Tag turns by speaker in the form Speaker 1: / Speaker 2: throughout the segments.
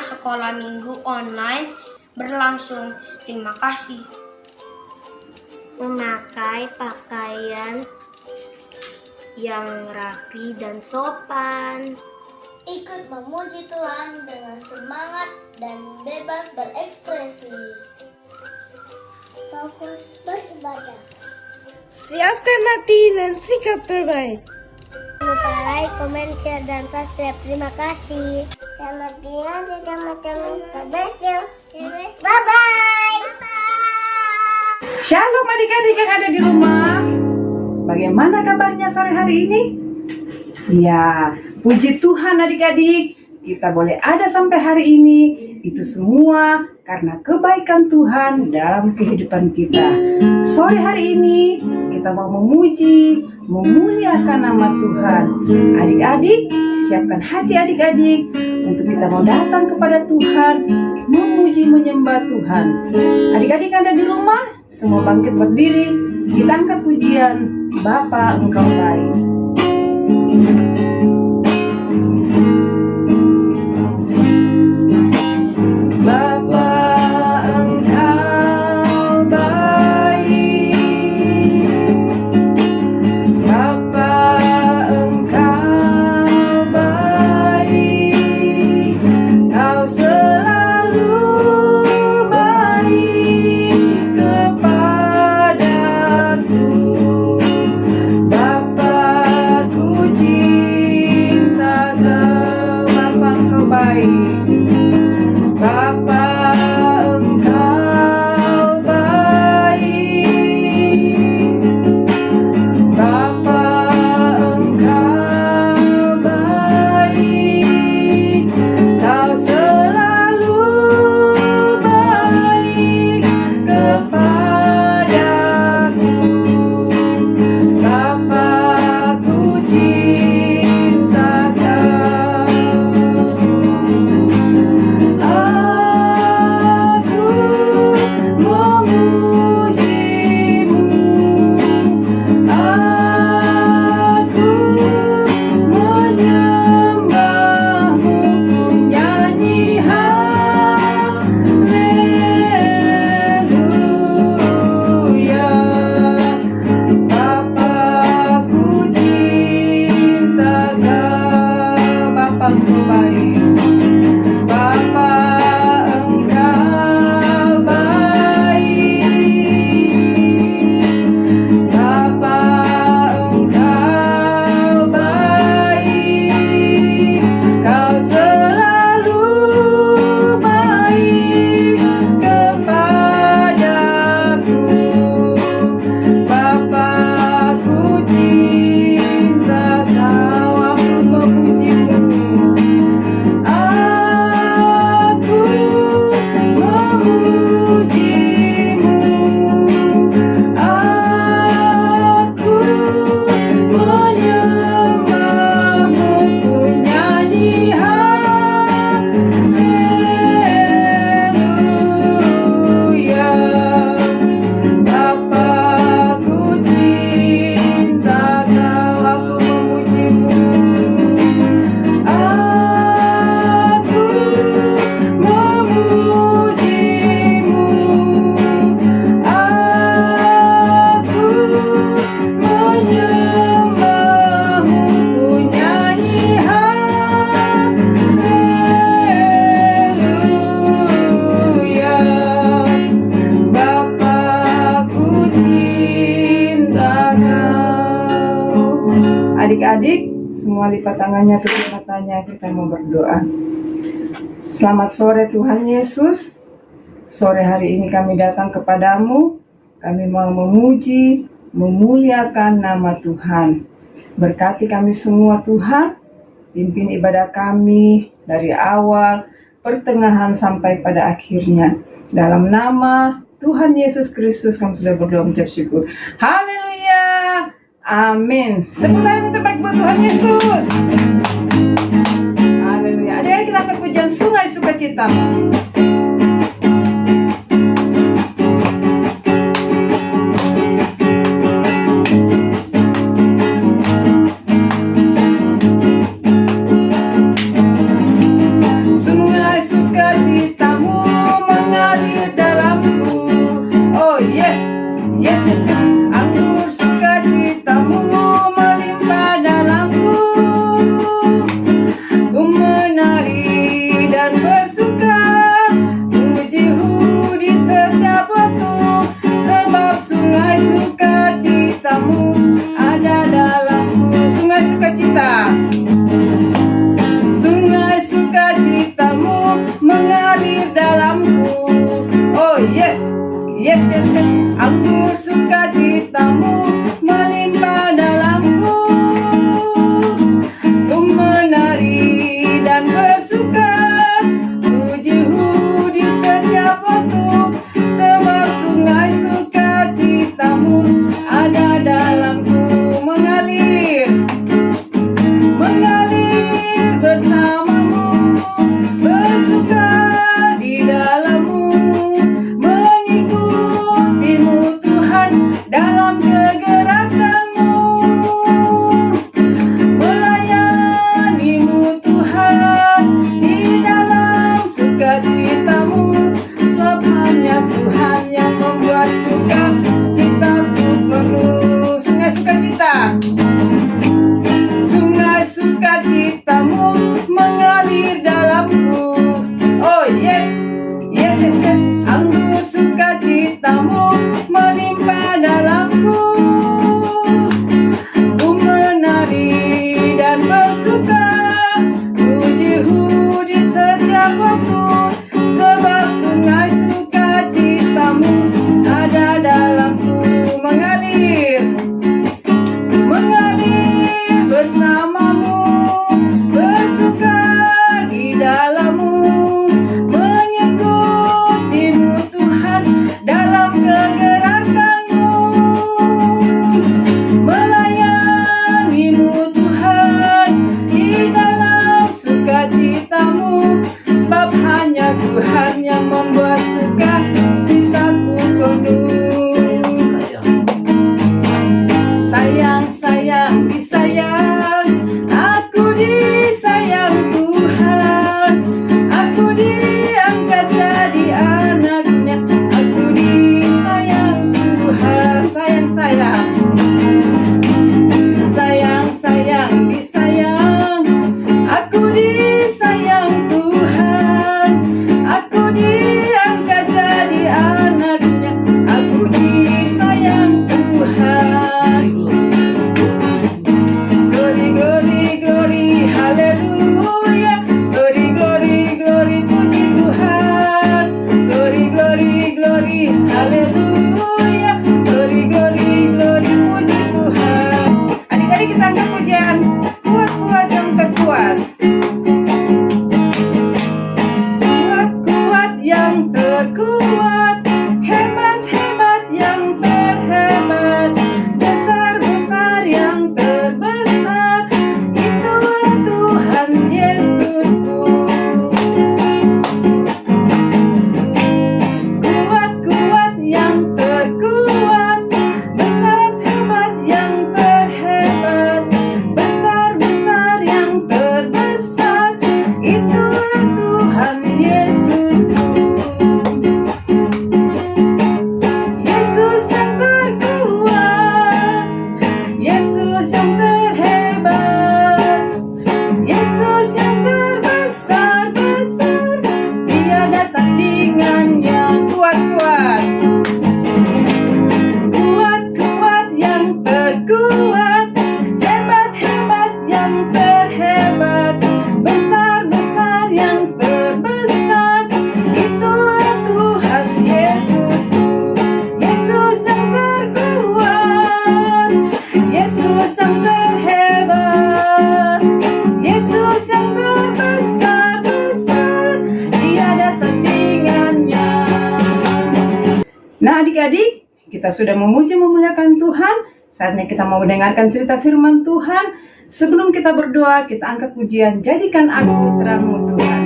Speaker 1: selama sekolah minggu online berlangsung. Terima kasih.
Speaker 2: Memakai pakaian yang rapi dan sopan.
Speaker 3: Ikut memuji Tuhan dengan semangat dan bebas berekspresi. Fokus beribadah.
Speaker 4: Siapkan hati dan sikap terbaik.
Speaker 2: Jangan lupa like, komen, share, dan subscribe. Terima kasih.
Speaker 3: Selamat tinggal di teman-teman. Bye-bye.
Speaker 5: Shalom adik-adik yang ada di rumah. Bagaimana kabarnya sore hari ini? Ya, puji Tuhan adik-adik, kita boleh ada sampai hari ini. Itu semua karena kebaikan Tuhan dalam kehidupan kita. Sore hari ini kita mau memuji, memuliakan nama Tuhan. Adik-adik, siapkan hati adik-adik untuk kita mau datang kepada Tuhan, memuji, menyembah Tuhan. Adik-adik yang ada di rumah, semua bangkit berdiri, kita angkat pujian. Bapa, Engkau baik. Adik-adik, semua lipat tangannya, tutup matanya, kita mau berdoa. Selamat sore Tuhan Yesus. Sore hari ini kami datang kepadamu. Kami mau memuji, memuliakan nama Tuhan. Berkati kami semua Tuhan. Pimpin ibadah kami dari awal, pertengahan sampai pada akhirnya. Dalam nama Tuhan Yesus Kristus kami sudah berdoa mengucap syukur. Haleluya. Amin. Tepuk tangan yang terbaik buat Tuhan Yesus. Haleluya. Adik-adik, kita angkat pujian Sungai Sukacita. Sungai Sukacita Nah adik-adik, kita sudah memuji memuliakan Tuhan. Saatnya kita mau mendengarkan cerita firman Tuhan. Sebelum kita berdoa, kita angkat pujian, jadikan aku terangmu Tuhan.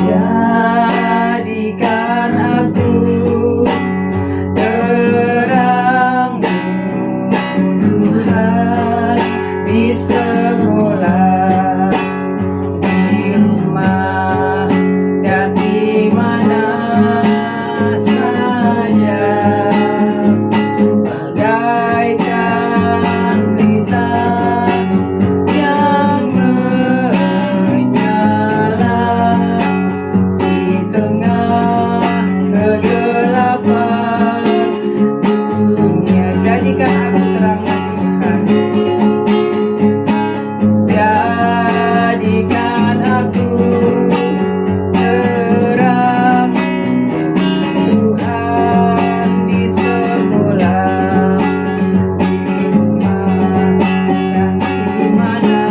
Speaker 5: Jadikan aku terangmu Tuhan, di sekolah, di rumah, dan di mana saja, bagaikan bintang yang menyala di tengah kegelapan dunia. Jadikan aku terang Tuhan. Jadikan aku terang Tuhan, di sekolah, di rumah, dan di mana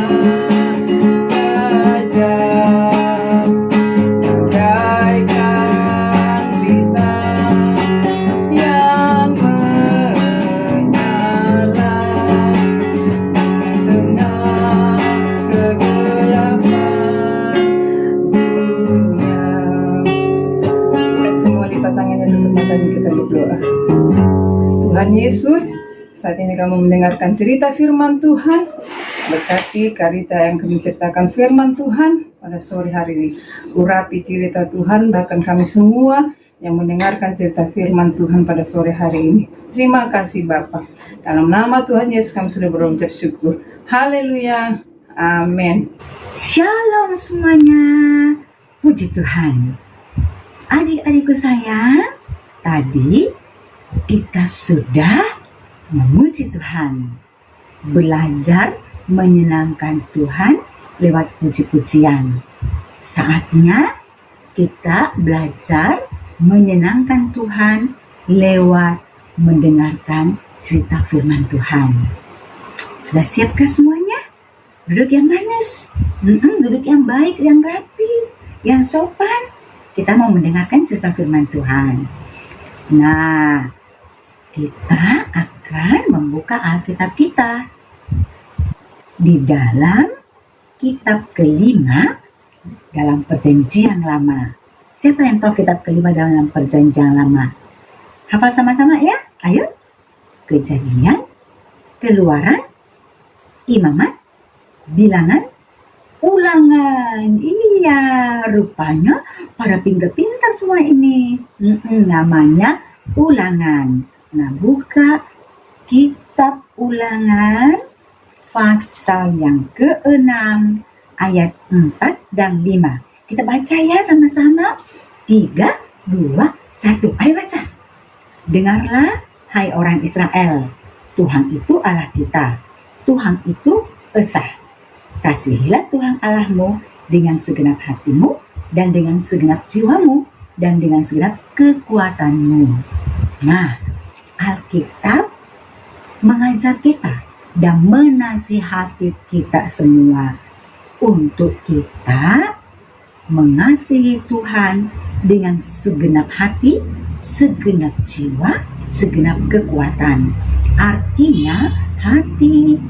Speaker 5: saja, bagaikan bintang yang menyala di tengah kegelapan dunia. Semua lipat tangannya, tutup matanya, kita berdoa. Tuhan Yesus, saat ini kami mendengarkan cerita firman Tuhan. Berkati Karita yang kami ceritakan firman Tuhan pada sore hari ini. Urapi cerita Tuhan, bahkan kami semua yang mendengarkan cerita firman Tuhan pada sore hari ini. Terima kasih Bapa. Dalam nama Tuhan Yesus kami sudah berucap syukur. Haleluya. Amin.
Speaker 6: Shalom semuanya. Puji Tuhan. Adik-adikku sayang, tadi kita sudah memuji Tuhan, belajar menyenangkan Tuhan lewat puji-pujian. Saatnya kita belajar menyenangkan Tuhan lewat mendengarkan cerita firman Tuhan. Sudah siapkah semuanya? Duduk yang manis, duduk yang baik, yang rapi, yang sopan. Kita mau mendengarkan cerita firman Tuhan. Nah, kita akan membuka Alkitab kita di dalam kitab kelima dalam Perjanjian Lama. Siapa yang tahu kitab kelima dalam Perjanjian Lama? Hafal sama-sama ya? Ayo. Kejadian, Keluaran, Imamat, Bilangan, Ulangan. Iya, rupanya pada pintar-pintar semua ini. Namanya Ulangan. Nah, buka kitab Ulangan pasal yang ke-6 ayat 4 dan 5. Kita baca ya sama-sama. 3, 2, 1. Ayo baca. Dengarlah, hai orang Israel. Tuhan itu Allah kita. Tuhan itu Esa. Kasihilah Tuhan Allahmu dengan segenap hatimu dan dengan segenap jiwamu dan dengan segenap kekuatanmu. Nah, Alkitab mengajar kita dan menasihati kita semua untuk kita mengasihi Tuhan dengan segenap hati, segenap jiwa, segenap kekuatan. Artinya hati,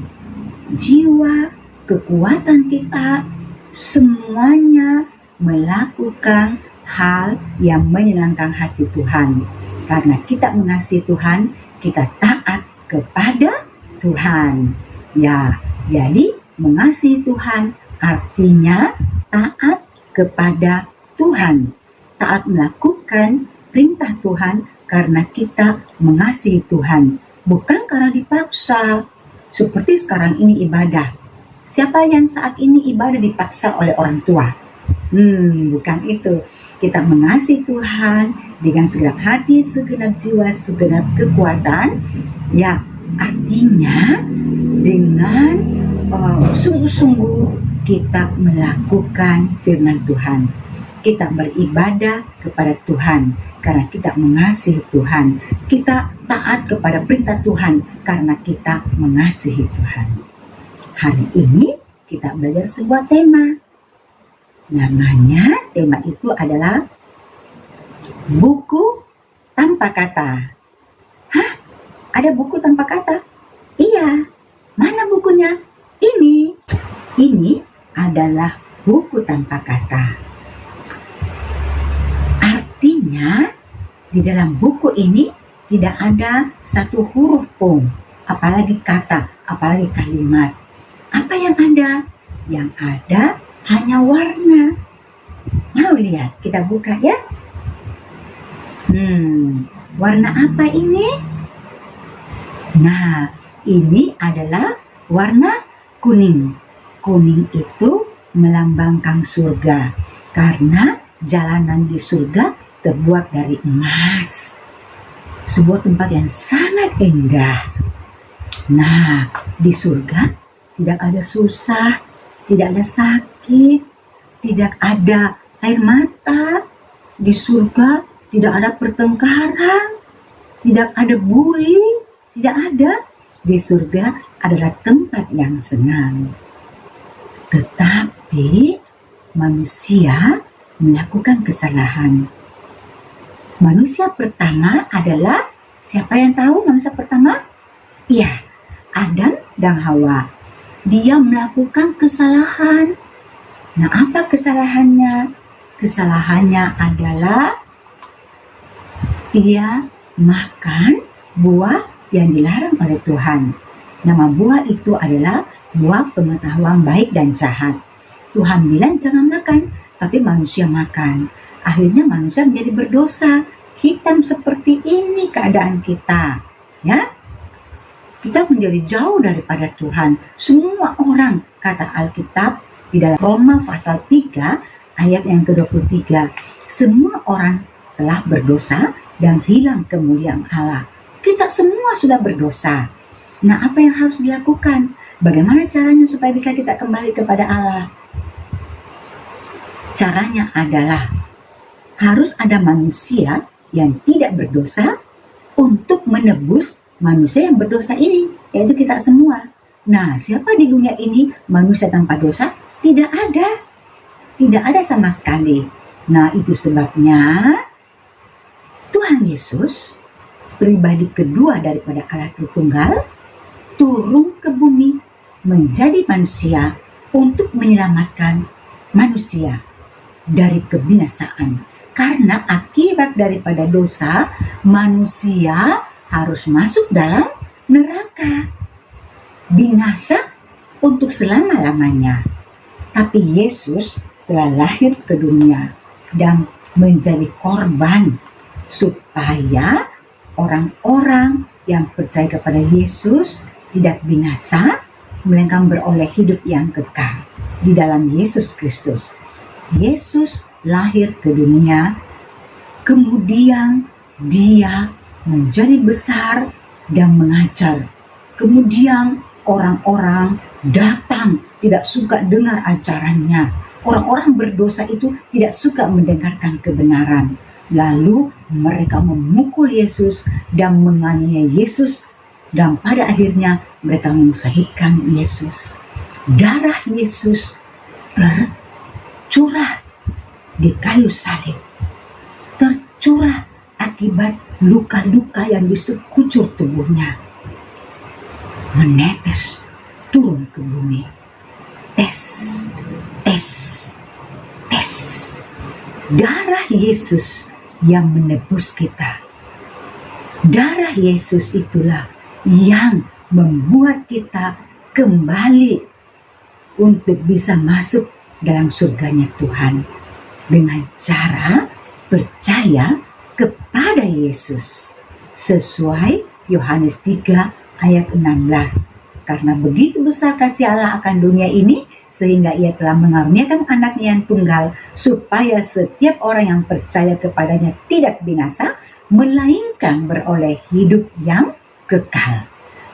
Speaker 6: jiwa, kekuatan kita semuanya melakukan hal yang menyenangkan hati Tuhan. Karena kita mengasihi Tuhan, kita taat kepada Tuhan. Ya, jadi mengasihi Tuhan artinya taat kepada Tuhan. Taat melakukan perintah Tuhan karena kita mengasihi Tuhan. Bukan karena dipaksa. Seperti sekarang ini ibadah. Siapa yang saat ini ibadah dipaksa oleh orang tua? Bukan itu. Kita mengasihi Tuhan dengan segenap hati, segenap jiwa, segenap kekuatan. Ya, artinya dengan sungguh-sungguh kita melakukan firman Tuhan. Kita beribadah kepada Tuhan karena kita mengasihi Tuhan. Kita taat kepada perintah Tuhan karena kita mengasihi Tuhan. Hari ini kita belajar sebuah tema. Namanya, tema itu adalah buku tanpa kata. Hah? Ada buku tanpa kata? Iya. Mana bukunya? Ini. Ini adalah buku tanpa kata. Artinya, di dalam buku ini tidak ada satu huruf pun, apalagi kata, apalagi kalimat. Apa yang ada? Yang ada hanya warna. Mau lihat? Kita buka ya. Warna apa ini? Nah, ini adalah warna kuning. Kuning itu melambangkan surga, karena jalanan di surga terbuat dari emas. Sebuah tempat yang sangat indah. Nah, di surga tidak ada susah, tidak ada sakit, tidak ada air mata. Di surga tidak ada pertengkaran, tidak ada bully, tidak ada. Di surga adalah tempat yang senang. Tetapi manusia melakukan kesalahan. Manusia pertama adalah, siapa yang tahu manusia pertama? Iya, Adam dan Hawa. Dia melakukan kesalahan. Nah, apa kesalahannya? Kesalahannya adalah ia makan buah yang dilarang oleh Tuhan. Nama buah itu adalah buah pengetahuan baik dan jahat. Tuhan bilang jangan makan, tapi manusia makan. Akhirnya manusia menjadi berdosa. Hitam seperti ini keadaan kita. Ya, kita menjadi jauh daripada Tuhan. Semua orang, kata Alkitab di dalam Roma pasal 3 ayat yang ke-23, semua orang telah berdosa dan hilang kemuliaan Allah. Kita semua sudah berdosa. Nah, apa yang harus dilakukan? Bagaimana caranya supaya bisa kita kembali kepada Allah? Caranya adalah harus ada manusia yang tidak berdosa untuk menebus manusia yang berdosa ini, yaitu kita semua. Nah, siapa di dunia ini manusia tanpa dosa? Tidak ada. Tidak ada sama sekali. Nah, itu sebabnya Tuhan Yesus, pribadi kedua daripada Allah Tritunggal, turun ke bumi menjadi manusia untuk menyelamatkan manusia dari kebinasaan. Karena akibat daripada dosa, manusia harus masuk dalam neraka, binasa untuk selama-lamanya. Tapi Yesus telah lahir ke dunia dan menjadi korban supaya orang-orang yang percaya kepada Yesus tidak binasa, melainkan beroleh hidup yang kekal di dalam Yesus Kristus. Yesus lahir ke dunia, kemudian dia menjadi besar dan mengajar. Kemudian orang-orang datang, tidak suka dengar ajarannya. Orang-orang berdosa itu tidak suka mendengarkan kebenaran. Lalu mereka memukul Yesus dan menganiaya Yesus, dan pada akhirnya mereka mensahihkan Yesus. Darah Yesus tercurah di kayu salib, tercurah akibat luka-luka yang di sekujur tubuhnya, menetes turun ke bumi. Tes. Darah Yesus yang menebus kita. Darah Yesus itulah yang membuat kita kembali untuk bisa masuk dalam surganya Tuhan dengan cara percaya kepada Yesus sesuai Yohanes 3 ayat 16. Karena begitu besar kasih Allah akan dunia ini, sehingga ia telah mengaruniakan anaknya yang tunggal, supaya setiap orang yang percaya kepadanya tidak binasa, melainkan beroleh hidup yang kekal.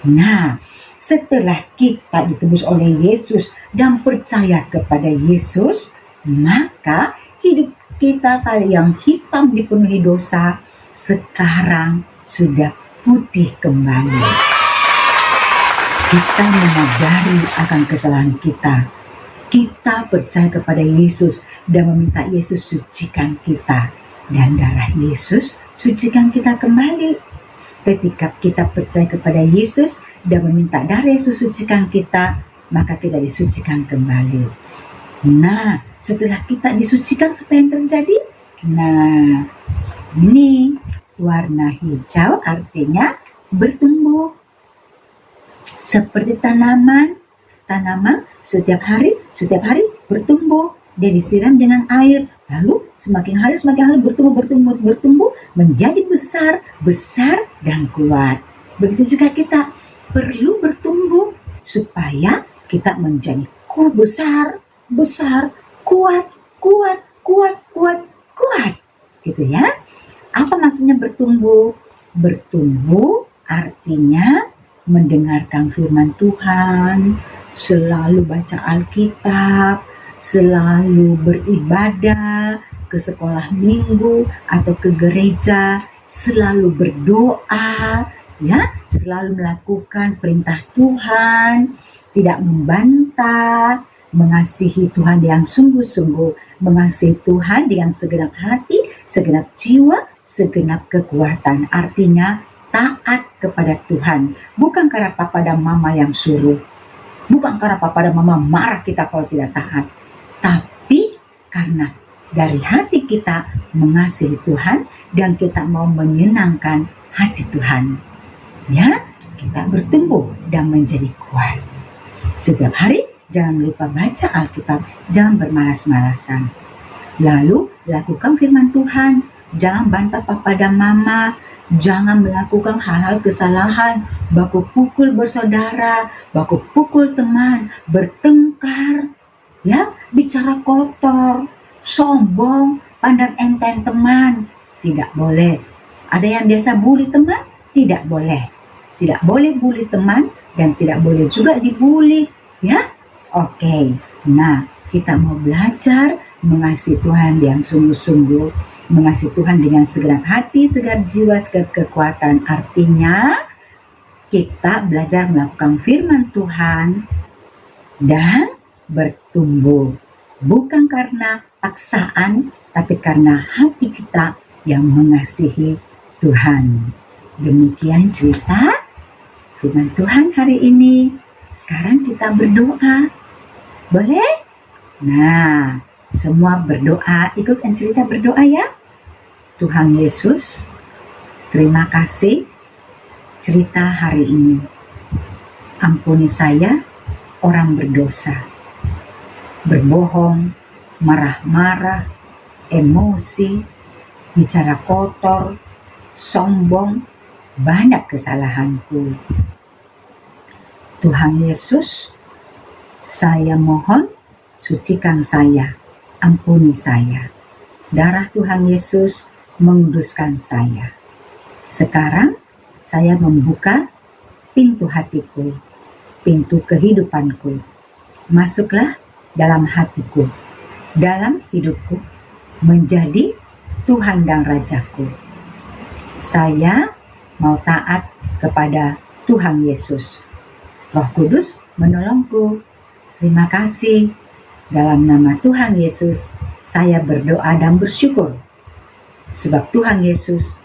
Speaker 6: Nah, setelah kita ditebus oleh Yesus dan percaya kepada Yesus, maka hidup kita tadi yang hitam dipenuhi dosa, sekarang sudah putih kembali. Kita menyadari akan kesalahan kita kita percaya kepada Yesus dan meminta Yesus sucikan kita, dan darah Yesus sucikan kita kembali. Ketika kita percaya kepada Yesus dan meminta darah Yesus sucikan kita, maka kita disucikan kembali. Nah, setelah kita disucikan, apa yang terjadi? Nah, ini warna hijau artinya bertumbuh. Seperti tanaman setiap hari bertumbuh. Dia disiram dengan air, lalu semakin hari bertumbuh menjadi besar dan kuat. Begitu juga kita perlu bertumbuh supaya kita menjadi besar, kuat, gitu ya. Apa maksudnya bertumbuh? Bertumbuh artinya mendengarkan firman Tuhan, selalu baca Alkitab, selalu beribadah, ke sekolah minggu atau ke gereja, selalu berdoa, ya, selalu melakukan perintah Tuhan, tidak membantah, mengasihi Tuhan yang sungguh-sungguh, mengasihi Tuhan dengan segenap hati, segenap jiwa, segenap kekuatan. Artinya taat kepada Tuhan, bukan karena papa dan mama yang suruh, bukan karena papa dan mama marah kita kalau tidak taat, tapi karena dari hati kita mengasihi Tuhan dan kita mau menyenangkan hati Tuhan. Ya, kita bertumbuh dan menjadi kuat. Setiap hari jangan lupa baca Alkitab, jangan bermalas-malasan. Lalu lakukan firman Tuhan, jangan bantah papa dan mama, jangan melakukan hal-hal kesalahan, baku pukul bersaudara, baku pukul teman, bertengkar, ya, bicara kotor, sombong, pandang enteng teman, tidak boleh. Ada yang biasa bully teman, tidak boleh. Tidak boleh bully teman dan tidak boleh juga dibully, ya. Oke. Nah, kita mau belajar mengasihi Tuhan yang sungguh-sungguh, mengasihi Tuhan dengan segenap hati, segenap jiwa, segenap kekuatan. Artinya kita belajar melakukan firman Tuhan dan bertumbuh. Bukan karena paksaan, tapi karena hati kita yang mengasihi Tuhan. Demikian cerita firman Tuhan hari ini. Sekarang kita berdoa. Boleh? Nah, semua berdoa, ikutan cerita berdoa ya. Tuhan Yesus, terima kasih cerita hari ini. Ampuni saya, orang berdosa, berbohong, marah-marah, emosi, bicara kotor, sombong, banyak kesalahanku. Tuhan Yesus, saya mohon sucikan saya, ampuni saya. Darah Tuhan Yesus menguduskan saya. Sekarang saya membuka pintu hatiku, pintu kehidupanku. Masuklah dalam hatiku, dalam hidupku, menjadi Tuhan dan Rajaku. Saya mau taat kepada Tuhan Yesus. Roh Kudus menolongku. Terima kasih. Dalam nama Tuhan Yesus, saya berdoa dan bersyukur. Sebab Tuhan Yesus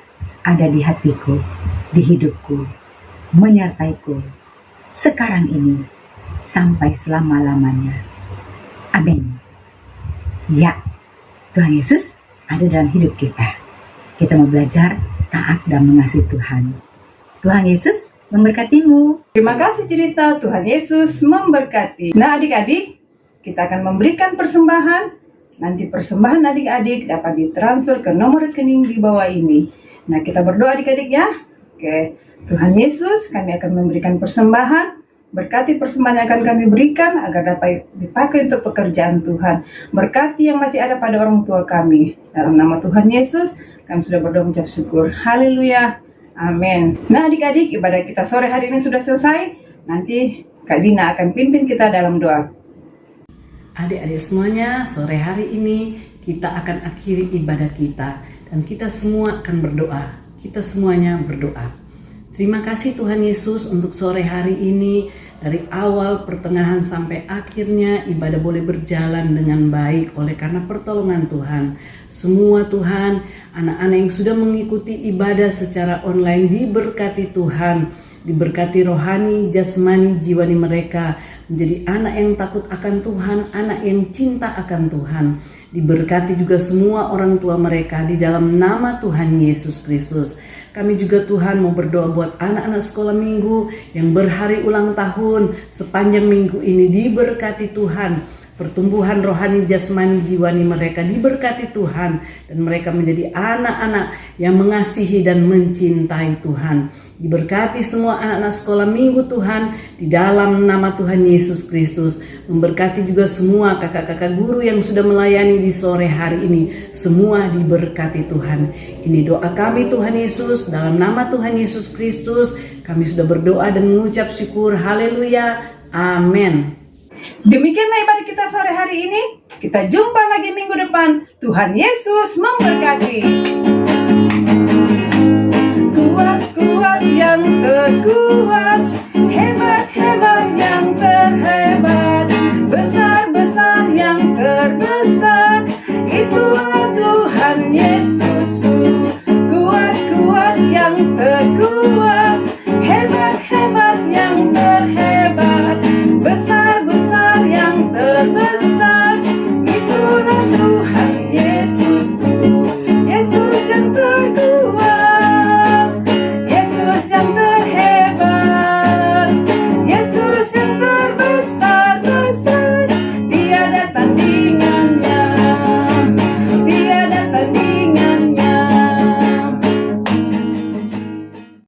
Speaker 6: ada di hatiku, di hidupku, menyertaiku sekarang ini sampai selama-lamanya. Amin. Ya, Tuhan Yesus ada dalam hidup kita. Kita mau belajar taat dan mengasihi Tuhan. Tuhan Yesus memberkatimu.
Speaker 5: Terima kasih cerita, Tuhan Yesus memberkati. Nah adik-adik, kita akan memberikan persembahan. Nanti persembahan adik-adik dapat ditransfer ke nomor rekening di bawah ini. Nah kita berdoa adik-adik ya. Oke, Tuhan Yesus, kami akan memberikan persembahan. Berkati persembahan yang akan kami berikan agar dapat dipakai untuk pekerjaan Tuhan. Berkati yang masih ada pada orang tua kami. Dalam nama Tuhan Yesus, kami sudah berdoa mengucap syukur. Haleluya. Amin. Nah adik-adik, ibadah kita sore hari ini sudah selesai. Nanti Kak Dina akan pimpin kita dalam doa.
Speaker 7: Adik-adik semuanya, sore hari ini kita akan akhiri ibadah kita. Dan kita semua akan berdoa. Kita semuanya berdoa. Terima kasih Tuhan Yesus untuk sore hari ini. Dari awal, pertengahan sampai akhirnya ibadah boleh berjalan dengan baik oleh karena pertolongan Tuhan. Semua Tuhan, anak-anak yang sudah mengikuti ibadah secara online diberkati Tuhan. Diberkati rohani, jasmani, jiwani mereka. Menjadi anak yang takut akan Tuhan, anak yang cinta akan Tuhan. Diberkati juga semua orang tua mereka di dalam nama Tuhan Yesus Kristus. Kami juga Tuhan mau berdoa buat anak-anak sekolah minggu yang berhari ulang tahun. Sepanjang minggu ini diberkati Tuhan. Pertumbuhan rohani, jasmani, jiwani mereka diberkati Tuhan. Dan mereka menjadi anak-anak yang mengasihi dan mencintai Tuhan. Diberkati semua anak-anak sekolah minggu Tuhan di dalam nama Tuhan Yesus Kristus. Memberkati juga semua kakak-kakak guru yang sudah melayani di sore hari ini. Semua diberkati Tuhan. Ini doa kami Tuhan Yesus, dalam nama Tuhan Yesus Kristus. Kami sudah berdoa dan mengucap syukur. Haleluya. Amin.
Speaker 5: Demikianlah ibadah kita sore hari ini. Kita jumpa lagi minggu depan. Tuhan Yesus memberkati. Kuat-kuat yang teguh